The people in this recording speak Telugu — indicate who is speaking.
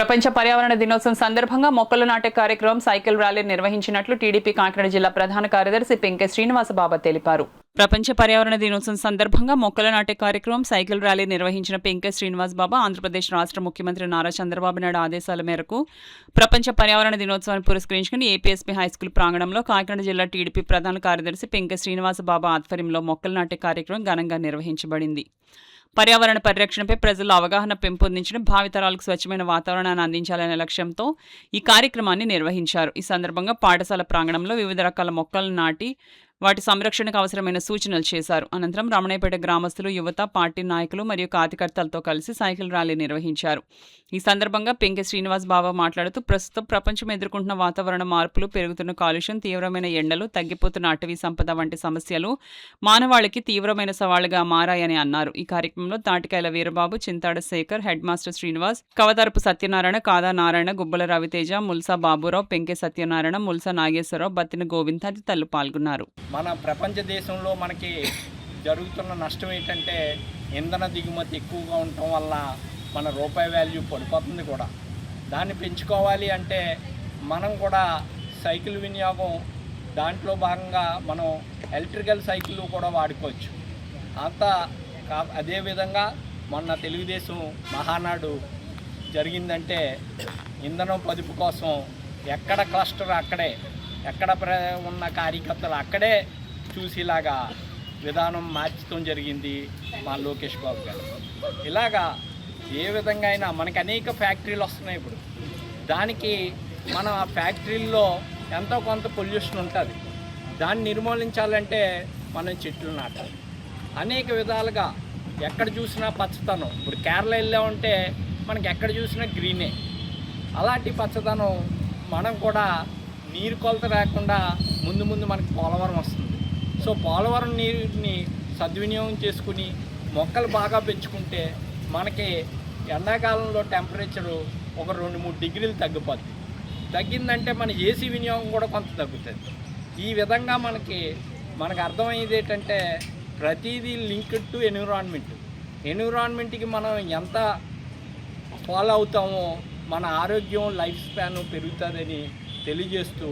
Speaker 1: ప్రపంచ పర్యావరణ దినోత్సవం సందర్భంగా మొక్కలు నాటే కార్యక్రమం సైకిల్ ర్యాలీ నిర్వహించినట్లు టీడీపీ కాకినాడ జిల్లా ప్రధాన కార్యదర్శి పింకె శ్రీనివాసబాబా తెలిపారు. ప్రపంచ పర్యావరణ దినోత్సవం సందర్భంగా మొక్కలు నాటే కార్యక్రమం సైకిల్ ర్యాలీ నిర్వహించిన పింకె శ్రీనివాసబాబా ఆంధ్రప్రదేశ్ రాష్ట్ర ముఖ్యమంత్రి నారా చంద్రబాబు నాయుడు ఆదేశాల మేరకు ప్రపంచ పర్యావరణ దినోత్సవాన్ని పురస్కరించుకుని ఏపీఎస్పీ హైస్కూల్ ప్రాంగణంలో కాకినాడ జిల్లా టీడీపీ ప్రధాన కార్యదర్శి పింకె శ్రీనివాసబాబా ఆధ్వర్యంలో మొక్కలు నాటే కార్యక్రమం ఘనంగా నిర్వహించబడింది. పర్యావరణ పరిరక్షణపై ప్రజల్లో అవగాహన పెంపొందించడం, భావితరాలకు స్వచ్ఛమైన వాతావరణాన్ని అందించాలనే లక్ష్యంతో ఈ కార్యక్రమాన్ని నిర్వహించారు. ఈ సందర్భంగా పాఠశాల ప్రాంగణంలో వివిధ రకాల మొక్కలను నాటి వాటి సంరక్షణకు అవసరమైన సూచనలు చేశారు. అనంతరం రమణయ్యపేట గ్రామస్తులు, యువత, పార్టీ నాయకులు మరియు కార్యకర్తలతో కలిసి సైకిల్ ర్యాలీ నిర్వహించారు. ఈ సందర్భంగా పింకె శ్రీనివాసబాబా మాట్లాడుతూ ప్రస్తుతం ప్రపంచం ఎదుర్కొంటున్న వాతావరణ మార్పులు, పెరుగుతున్న కాలుష్యం, తీవ్రమైన ఎండలు, తగ్గిపోతున్న అటవీ సంపద వంటి సమస్యలు మానవాళికి తీవ్రమైన సవాళ్లుగా మారాయని అన్నారు. ఈ కార్యక్రమంలో తాటికాయల వీరబాబు, చింతాడ శేఖర్, హెడ్ మాస్టర్ శ్రీనివాస్, కవతరపు సత్యనారాయణ, కాదా నారాయణ, గుబ్బల రవితేజ, ముల్సా బాబురావు, పెంకె సత్యనారాయణ, ముల్సా నాగేశ్వరరావు, బత్తిన గోవింద్ తదితరులు పాల్గొన్నారు.
Speaker 2: మన ప్రపంచ దేశంలో మనకి జరుగుతున్న నష్టం ఏంటంటే ఇంధన దిగుమతి ఎక్కువగా ఉండటం వల్ల మన రూపాయి వాల్యూ పడిపోతుంది కూడా. దాన్ని పెంచుకోవాలి అంటే మనం కూడా సైకిల్ వినియోగం దాంట్లో భాగంగా మనం ఎలక్ట్రికల్ సైకిల్ కూడా వాడుకోవచ్చు. అదేవిధంగా మొన్న తెలుగుదేశం మహానాడు జరిగిందంటే ఇంధనం పొదుపు కోసం ఎక్కడ క్లస్టర్ అక్కడే, ఎక్కడ ఉన్న కార్యకర్తలు అక్కడే చూసేలాగా విధానం మార్చడం జరిగింది మా లోకేష్ బాబు గారు. ఇలాగా ఏ విధంగా అయినా మనకి అనేక ఫ్యాక్టరీలు వస్తున్నాయి. ఇప్పుడు దానికి మన ఆ ఫ్యాక్టరీల్లో ఎంతో కొంత పొల్యూషన్ ఉంటుంది. దాన్ని నిర్మూలించాలంటే మనం చెట్లు నాటాలి. అనేక విధాలుగా ఎక్కడ చూసినా పచ్చదనం. ఇప్పుడు కేరళ వెళ్ళామంటే మనకి ఎక్కడ చూసినా గ్రీనే. అలాంటి పచ్చదనం మనం కూడా నీరు కొలత రాకుండా ముందు మనకి పోలవరం వస్తుంది. సో పోలవరం నీరుని సద్వినియోగం చేసుకుని మొక్కలు బాగా పెంచుకుంటే మనకి ఎండాకాలంలో టెంపరేచరు ఒక 2-3 డిగ్రీలు తగ్గిందంటే మన ఏసీ వినియోగం కూడా కొంత తగ్గుతుంది. ఈ విధంగా మనకు అర్థమయ్యేది ఏంటంటే ప్రతిదీ లింక్డ్ టు ఎన్విరాన్మెంట్కి మనం ఎంత ఫాలో అవుతామో మన ఆరోగ్యం, లైఫ్ స్పాన్ పెరుగుతుందని తెలియజేస్తూ